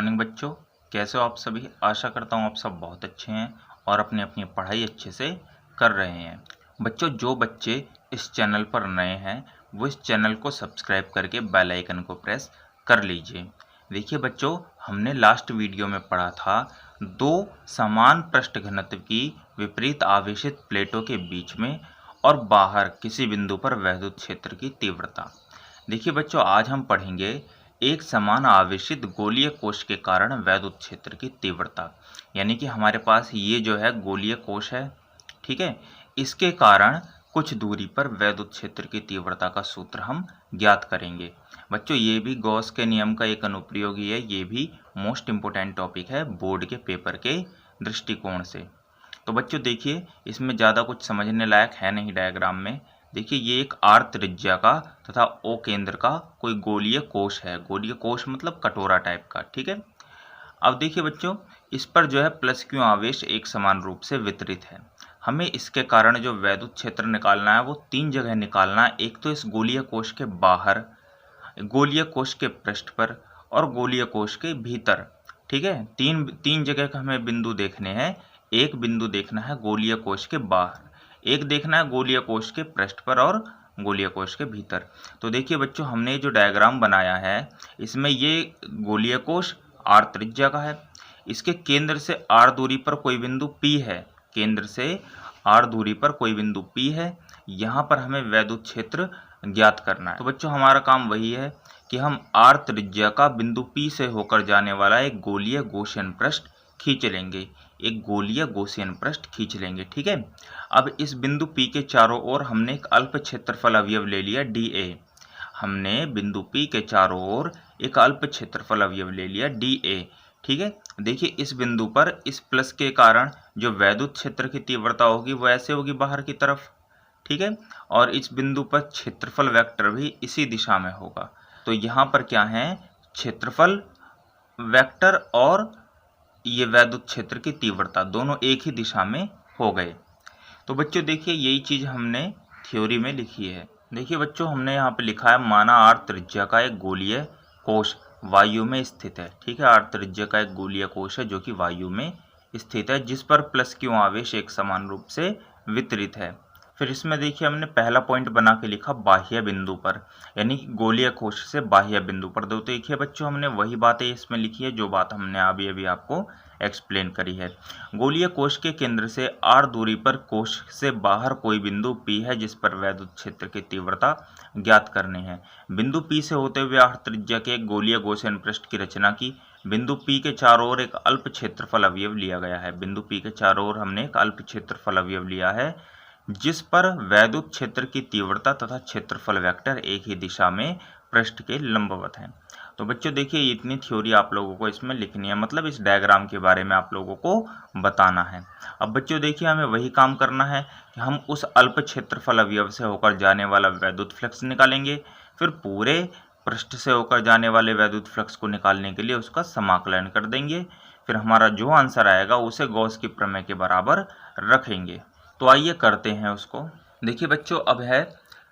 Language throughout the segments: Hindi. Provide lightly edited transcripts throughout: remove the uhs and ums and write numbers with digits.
मॉर्निंग बच्चों, कैसे हो आप सभी। आशा करता हूँ आप सब बहुत अच्छे हैं और अपनी अपनी पढ़ाई अच्छे से कर रहे हैं। बच्चों, जो बच्चे इस चैनल पर नए हैं वो इस चैनल को सब्सक्राइब करके बेल आइकन को प्रेस कर लीजिए। देखिए बच्चों, हमने लास्ट वीडियो में पढ़ा था दो समान पृष्ठ घनत्व की विपरीत आवेशित प्लेटों के बीच में और बाहर किसी बिंदु पर वैद्युत क्षेत्र की तीव्रता। देखिए बच्चों, आज हम पढ़ेंगे एक समान आवेशित गोलीय कोश के कारण वैद्युत क्षेत्र की तीव्रता। यानी कि हमारे पास ये जो है गोलीय कोश है, ठीक है। इसके कारण कुछ दूरी पर वैद्युत क्षेत्र की तीव्रता का सूत्र हम ज्ञात करेंगे। बच्चों, ये भी गॉस के नियम का एक अनुप्रयोगी है। ये भी मोस्ट इम्पोर्टेंट टॉपिक है बोर्ड के पेपर के दृष्टिकोण से। तो बच्चों देखिए, इसमें ज़्यादा कुछ समझने लायक है नहीं। डायग्राम में देखिए, ये एक आर त्रिज्या का तथा ओ केंद्र का कोई गोलीय कोश है। गोलीय कोश मतलब कटोरा टाइप का, ठीक है। अब देखिए बच्चों, इस पर जो है प्लस क्यू आवेश एक समान रूप से वितरित है। हमें इसके कारण जो वैद्युत क्षेत्र निकालना है वो तीन जगह निकालना है। एक तो इस गोलीय कोश के बाहर, गोलीय कोश के पृष्ठ पर और गोलीय कोश के भीतर, ठीक है। तीन जगह का हमें बिंदु देखने हैं। एक बिंदु देखना है गोलीय कोश के बाहर, एक देखना है गोलीय कोश के पृष्ठ पर और गोलीय कोश के भीतर। तो देखिए बच्चों, हमने जो डायग्राम बनाया है इसमें ये गोलीय कोश आर त्रिज्या का है। इसके केंद्र से आर दूरी पर कोई बिंदु P है। केंद्र से आर दूरी पर कोई बिंदु P है। यहाँ पर हमें वैद्युत क्षेत्र ज्ञात करना है। तो बच्चों, हमारा काम वही है कि हम आर त्रिज्या का बिंदु P से होकर जाने वाला एक गोलीय गॉसियन पृष्ठ खींच लेंगे। एक गोलीय गॉसियन पृष्ठ खींच लेंगे, ठीक है। अब इस बिंदु P के चारों ओर हमने एक अल्प क्षेत्रफल अवयव ले लिया dA। हमने बिंदु P के चारों ओर एक अल्प क्षेत्रफल अवयव ले लिया dA, ठीक है। देखिए, इस बिंदु पर इस प्लस के कारण जो वैद्युत क्षेत्र की तीव्रता होगी वो ऐसे होगी बाहर की तरफ, ठीक है। और इस बिंदु पर क्षेत्रफल वेक्टर भी इसी दिशा में होगा। तो यहाँ पर क्या है, क्षेत्रफल वेक्टर और ये वैद्युत क्षेत्र की तीव्रता दोनों एक ही दिशा में हो गए। तो बच्चों देखिए, यही चीज हमने थ्योरी में लिखी है। देखिए बच्चों, हमने यहाँ पे लिखा है माना आर त्रिज्या का एक गोलीय कोश वायु में स्थित है, ठीक है। आर त्रिज्या का एक गोलीय कोश है जो कि वायु में स्थित है, जिस पर प्लस क्यू आवेश एक समान रूप से वितरित है। फिर इसमें देखिए, हमने पहला पॉइंट बना के लिखा बाह्य बिंदु पर, यानी कि गोलीय कोश से बाह्य बिंदु पर। तो देखिए बच्चों, हमने वही बातें इसमें लिखी है जो बात हमने अभी अभी आपको एक्सप्लेन करी है। गोलीय कोश के केंद्र से आर दूरी पर कोश से बाहर कोई बिंदु P है जिस पर वैद्युत क्षेत्र की तीव्रता ज्ञात करनी है। बिंदु P से होते हुए आर त्रिज्या के एक गोलीय गॉसियन पृष्ठ की रचना की। बिंदु P के चारों ओर एक अल्प क्षेत्रफल अवयव लिया गया है। बिंदु P के चारों ओर हमने एक अल्प क्षेत्रफल अवयव लिया है जिस पर वैद्युत क्षेत्र की तीव्रता तथा क्षेत्रफल वेक्टर एक ही दिशा में पृष्ठ के लंबवत है। तो बच्चों देखिए, इतनी थ्योरी आप लोगों को इसमें लिखनी है, मतलब इस डायग्राम के बारे में आप लोगों को बताना है। अब बच्चों देखिए, हमें वही काम करना है कि हम उस अल्प क्षेत्रफल अवयव से होकर जाने वाला वैद्युत फ्लक्स निकालेंगे। फिर पूरे पृष्ठ से होकर जाने वाले वैद्युत फ्लक्स को निकालने के लिए उसका समाकलन कर देंगे। फिर हमारा जो आंसर आएगा उसे गॉस की प्रमेय के बराबर रखेंगे। तो आइए करते हैं उसको। देखिए बच्चों, अब है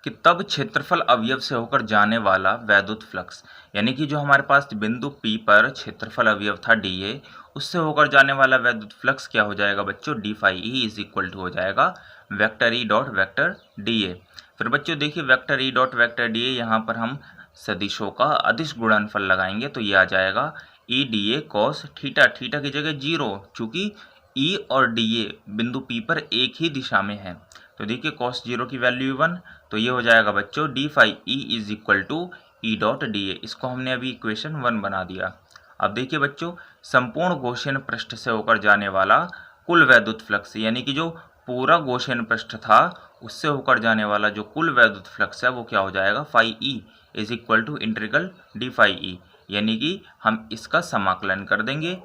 कि तब क्षेत्रफल अवयव से होकर जाने वाला वैद्युत फ्लक्स, यानी कि जो हमारे पास बिंदु P पर क्षेत्रफल अवयव था dA, उससे होकर जाने वाला वैद्युत फ्लक्स क्या हो जाएगा बच्चों, d phi E is equal to हो जाएगा vector E dot vector dA। फिर बच्चों देखिए, vector E dot vector dA, यहाँ पर हम सदिशों का अदिश गुणनफल लगाएंगे तो ये आ जाएगा E dA cos theta. Theta की जगह 0, चूंकि E और dA बिंदु P पर एक ही दिशा में है। तो देखिए cos 0 की वैल्यू 1, तो ये हो जाएगा बच्चों d phi E is equal to E dot dA। इसको हमने अभी इक्वेशन 1 बना दिया। अब देखिए बच्चों, संपूर्ण गॉसियन पृष्ठ से होकर जाने वाला कुल वैद्युत फ्लक्स, यानी कि जो पूरा गॉसियन पृष्ठ था उससे होकर जाने वाला जो कुल वैद्युत फ्लक्स है वो क्या हो जाएगा, phi E is equal to integral d phi E, यानी कि हम इसका समाकलन कर देंगे।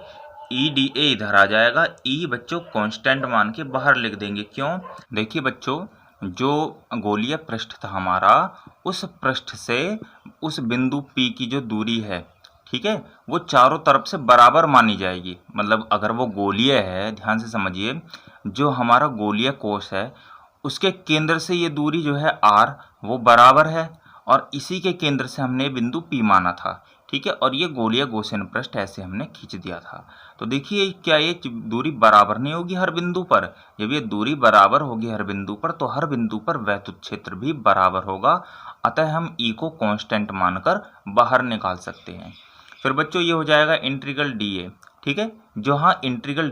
ई डी ए इधर आ जाएगा। ई बच्चों कांस्टेंट मान के बाहर लिख देंगे। क्यों, देखिए बच्चों, जो गोलीय पृष्ठ था हमारा, उस पृष्ठ से उस बिंदु P की जो दूरी है, ठीक है, वो चारों तरफ से बराबर मानी जाएगी। मतलब अगर वो गोलीय है, ध्यान से समझिए, जो हमारा गोलीय कोश है उसके केंद्र से ये दूरी जो है R वो बराबर है, और इसी के केंद्र से हमने बिंदु P माना था। ठीक है, और ये गोलीय गॉसियन पृष्ठ ऐसे हमने खींच दिया था। तो देखिए क्या ये दूरी बराबर नहीं होगी हर बिंदु पर? जब ये दूरी बराबर होगी हर बिंदु पर तो हर बिंदु पर वैद्युत क्षेत्र भी बराबर होगा, अतः हम ई को कांस्टेंट मानकर बाहर निकाल सकते हैं। फिर बच्चों ये हो जाएगा इंटीग्रल डी ए, ठीक है, जहाँ इंटीग्रल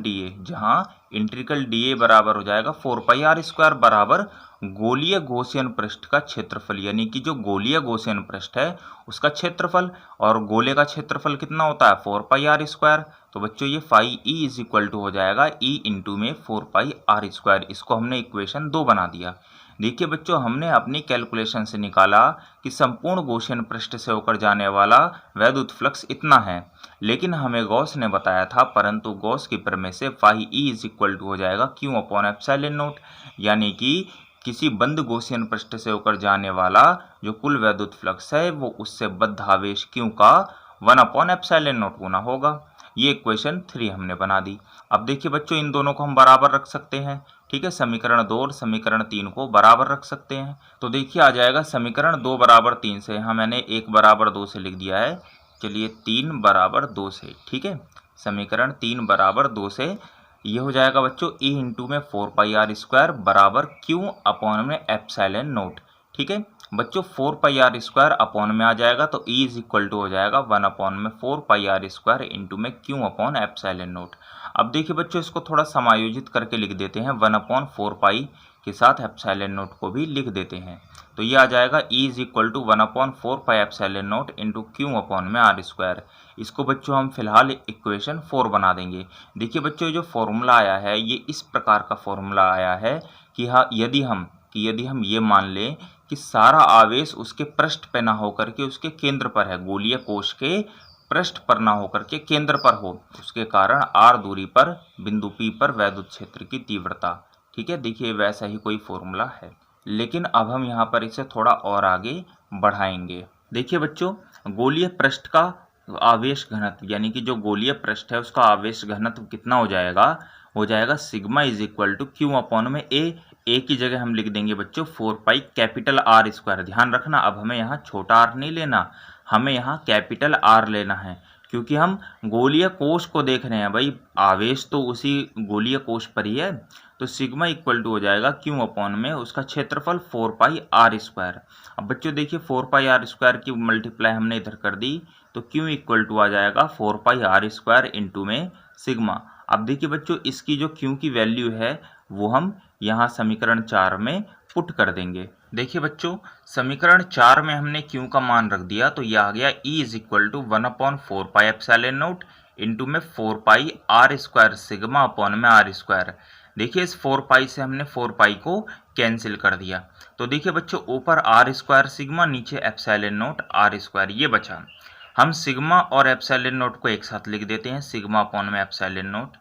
डी ए बराबर हो जाएगा 4 पाई आर स्क्वायर बराबर गोलीय गॉसियन पृष्ठ का क्षेत्रफल, यानी कि जो गोलीय गॉसियन पृष्ठ है उसका क्षेत्रफल, और गोले का क्षेत्रफल कितना होता है 4 पाई आर स्क्वायर। तो बच्चों ये phi E is equal to हो जाएगा ई इंटू में 4 पाई आर स्क्वायर। इसको हमने इक्वेशन 2 बना दिया। देखिए बच्चों हमने अपनी कैलकुलेशन से निकाला कि संपूर्ण गॉसियन पृष्ठ से होकर जाने वाला वैद्युत फ्लक्स इतना है, लेकिन हमें गॉस ने बताया था, परंतु गॉस की प्रमेय से phi E is equal to हो जाएगा क्यू अपॉन एप्सिलॉन नॉट, यानी कि किसी बंद गॉसियन पृष्ठ से होकर जाने वाला जो कुल वैद्युत फ्लक्स है वो उससे बद्ध आवेश क्यू का 1 अपॉन एप्सिलॉन नॉट गुना होगा। ये इक्वेशन 3 हमने बना दी। अब देखिए बच्चों इन दोनों को हम बराबर रख सकते हैं, ठीक है, समीकरण 2 और समीकरण 3 को बराबर रख सकते हैं। तो देखिए आ जाएगा समीकरण 2 बराबर 3 से, हाँ मैंने 1 बराबर 2 से लिख दिया है, चलिए 3 बराबर 2 से, ठीक है, समीकरण 3 बराबर 2 से ये हो जाएगा बच्चों ई इंटू में 4 पाई आर स्क्वायर बराबर क्यू अपॉन में एप्सिलॉन नोट, ठीक है बच्चों 4 पाई आर स्क्वायर अपॉन में आ जाएगा तो ई इज इक्वल टू हो जाएगा 1 अपॉन में 4 पाई आर स्क्वायर इंटू में क्यू अपॉन एप्सिलॉन नोट। अब देखिए बच्चों इसको थोड़ा समायोजित करके लिख देते हैं, 1 अपॉन 4 पाई के साथ एप्सिलॉन नोट को भी लिख देते हैं, तो ये आ जाएगा E is equal to 1 upon 4 pi epsilon naught into q upon में आर स्क्वायर। इसको बच्चों हम फिलहाल इक्वेशन 4 बना देंगे। देखिए बच्चों जो फॉर्मूला आया है ये इस प्रकार का फॉर्मूला आया है कि हाँ यदि हम ये मान लें कि सारा आवेश उसके पृष्ठ पे ना होकर के उसके केंद्र पर है, गोलीय कोश के पृष्ठ पर ना होकर के केंद्र पर हो, उसके कारण r दूरी पर बिंदु P पर वैद्युत क्षेत्र की तीव्रता, ठीक है, देखिए वैसा ही कोई फॉर्मूला है, लेकिन अब हम यहाँ पर इसे थोड़ा और आगे बढ़ाएंगे। देखिए बच्चों गोलीय पृष्ठ का आवेश घनत्व, यानी कि जो गोलीय पृष्ठ है उसका आवेश घनत्व कितना हो जाएगा sigma is equal to q upon में ए की जगह हम लिख देंगे बच्चों 4 पाई कैपिटल आर स्क्वायर। ध्यान रखना अब हमें यहाँ छोटा आर नहीं लेना, हमें यहाँ कैपिटल आर लेना है, क्योंकि हम गोलीय कोश को देख रहे हैं, भाई आवेश तो उसी गोलीय कोश पर ही है। तो सिग्मा इक्वल टू हो जाएगा क्यू अपॉन में उसका क्षेत्रफल 4 पाई आर स्क्वायर। अब बच्चों देखिए 4 पाई आर स्क्वायर की मल्टीप्लाई हमने इधर कर दी तो क्यू इक्वल टू आ जाएगा 4 पाई आर स्क्वायर इंटू में सिग्मा। अब देखिए बच्चों इसकी जो क्यू की वैल्यू है वो हम यहाँ समीकरण 4 में पुट कर देंगे। देखिए बच्चों समीकरण 4 में हमने क्यू का मान रख दिया तो यह आ गया E is equal to 1 upon 4 pi epsilon naught into में 4 pi r square sigma upon में आर स्क्वायर। देखिए इस 4 पाई से हमने 4 पाई को कैंसिल कर दिया, तो देखिए बच्चों ऊपर आर स्क्वायर सिग्मा नीचे एप्सिलॉन नोट आर स्क्वायर ये बचा। हम सिग्मा और एप्सिलॉन नोट को एक साथ लिख देते हैं, सिग्मा अपॉन में एप्सिलॉन नोट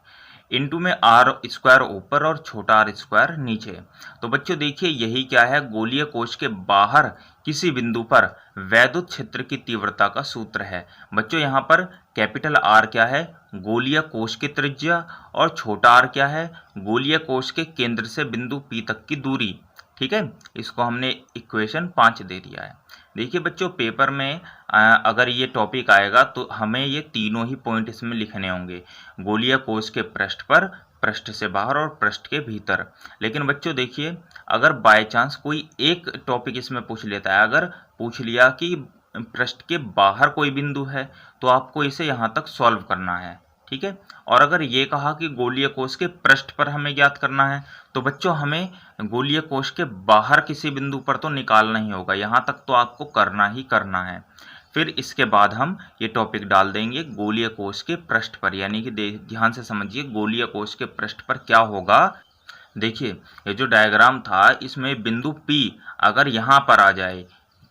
इंटू में आर स्क्वायर ऊपर और छोटा आर स्क्वायर नीचे। तो बच्चों देखिए यही क्या है गोलीय कोश के बाहर किसी बिंदु पर वैद्युत क्षेत्र की तीव्रता का सूत्र है। बच्चों यहाँ पर कैपिटल आर क्या है गोलीय कोश की त्रिज्या और छोटा आर क्या है गोलीय कोश के केंद्र से बिंदु P तक की दूरी, ठीक है, इसको हमने इक्वेशन 5 दे दिया है। देखिए बच्चों पेपर में अगर ये टॉपिक आएगा तो हमें ये तीनों ही पॉइंट इसमें लिखने होंगे, गोलीय कोश के पृष्ठ पर, पृष्ठ से बाहर और पृष्ठ के भीतर। लेकिन बच्चों देखिए अगर बाय चांस कोई एक टॉपिक इसमें पूछ लेता है, अगर पूछ लिया कि पृष्ठ के बाहर कोई बिंदु है तो आपको इसे यहाँ तक सॉल्व करना है, ठीक है, और अगर ये कहा कि गोलीय कोश के पृष्ठ पर हमें ज्ञात करना है तो बच्चों हमें गोलीय कोश के बाहर किसी बिंदु पर तो निकालना ही होगा, यहाँ तक तो आपको करना ही करना है। फिर इसके बाद हम ये टॉपिक डाल देंगे गोलीय कोश के पृष्ठ पर, यानी कि ध्यान से समझिए गोलीय कोश के पृष्ठ पर क्या होगा। देखिए ये जो डायग्राम था इसमें बिंदु P अगर यहाँ पर आ जाए,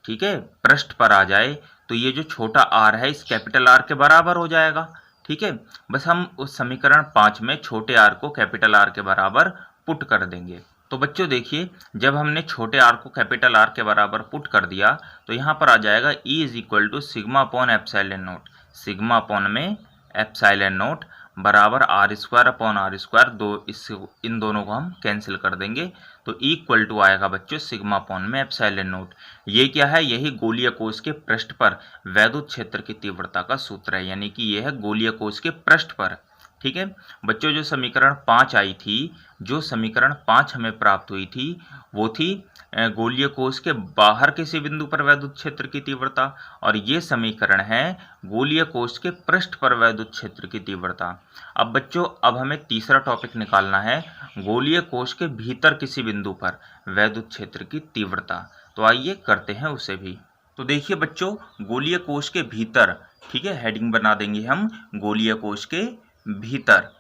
ठीक है, पृष्ठ पर आ जाए तो ये जो छोटा r है इस कैपिटल R के बराबर हो जाएगा, ठीक है, बस हम उस समीकरण 5 में छोटे r को कैपिटल R के बराबर पुट कर देंगे। तो बच्चों देखिए जब हमने छोटे r को कैपिटल R के बराबर पुट कर दिया तो यहाँ पर आ जाएगा E is equal to sigma upon epsilon nought, sigma upon में एप्सिलॉन नोट बराबर R square upon R square, इन दोनों को हम कैंसिल कर देंगे तो इक्वल टू आएगा बच्चों सिग्मा अपॉन में एप्सिलॉन नॉट। ये क्या है, यही गोलीय कोश के पृष्ठ पर वैद्युत क्षेत्र की तीव्रता का सूत्र है, यानी कि यह है गोलीय कोश के पृष्ठ पर। ठीक है बच्चों, जो समीकरण 5 आई थी, जो समीकरण 5 हमें प्राप्त हुई थी वो थी गोलीय कोश के बाहर किसी बिंदु पर वैद्युत क्षेत्र की तीव्रता, और ये समीकरण है गोलीय कोश के पृष्ठ पर वैद्युत क्षेत्र की तीव्रता। अब बच्चों, अब हमें तीसरा टॉपिक निकालना है, गोलीय कोश के भीतर किसी बिंदु पर वैद्युत क्षेत्र की तीव्रता। तो आइए करते हैं उसे भी। तो देखिए बच्चों, गोलीय कोश के भीतर, ठीक है, हेडिंग बना देंगे हम गोलीय कोश के भीतर।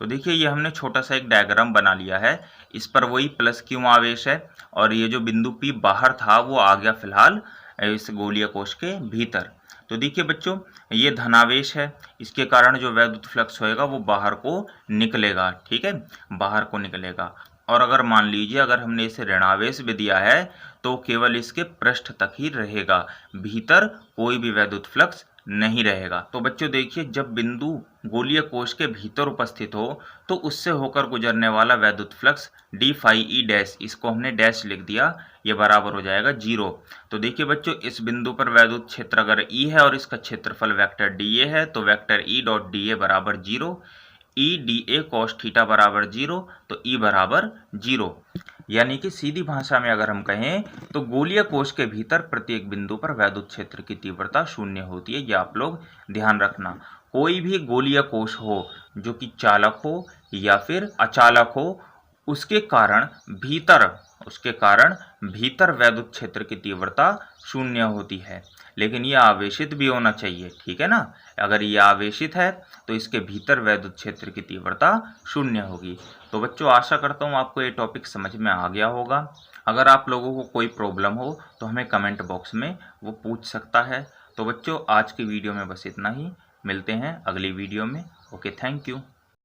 तो देखिए ये हमने छोटा सा एक डायग्राम बना लिया है, इस पर वही प्लस क्यू आवेश है और ये जो बिंदु P बाहर था वो आ गया फिलहाल इस गोलीय कोश के भीतर। तो देखिए बच्चों, ये धनावेश है, इसके कारण जो वैद्युत फ्लक्स होएगा वो बाहर को निकलेगा। ठीक है, बाहर को निकलेगा। और अगर मान लीजिए अगर हमने इसे ऋणावेश भी दिया है तो केवल इसके पृष्ठ तक ही रहेगा, भीतर कोई भी वैद्युत फ्लक्स नहीं रहेगा। तो बच्चों देखिए, जब बिंदु गोलीय कोश के भीतर उपस्थित हो तो उससे होकर गुजरने वाला वैद्युत flux d phi E dash, इसको हमने डैश लिख दिया, ये बराबर हो जाएगा 0। तो देखिए बच्चों, इस बिंदु पर वैद्युत क्षेत्र अगर ई है और इसका क्षेत्रफल वेक्टर डी ए है तो vector E dot D A बराबर 0, E D A cos theta बराबर 0, तो ई बराबर 0। यानी कि सीधी भाषा में अगर हम कहें तो गोलीय कोश के भीतर प्रत्येक बिंदु पर वैद्युत क्षेत्र की तीव्रता 0 होती है। ये आप लोग ध्यान रखना। कोई भी गोलीय कोश हो जो कि चालक हो या फिर अचालक हो, उसके कारण भीतर वैद्युत क्षेत्र की तीव्रता 0 होती है, लेकिन यह आवेशित भी होना चाहिए। ठीक है ना, अगर यह आवेशित है तो इसके भीतर वैद्युत क्षेत्र की तीव्रता 0 होगी। तो बच्चों, आशा करता हूँ आपको ये टॉपिक समझ में आ गया होगा। अगर आप लोगों को कोई प्रॉब्लम हो तो हमें कमेंट बॉक्स में वो पूछ सकता है। तो बच्चों, आज की वीडियो में बस इतना ही, मिलते हैं अगली वीडियो में। Okay, thank you.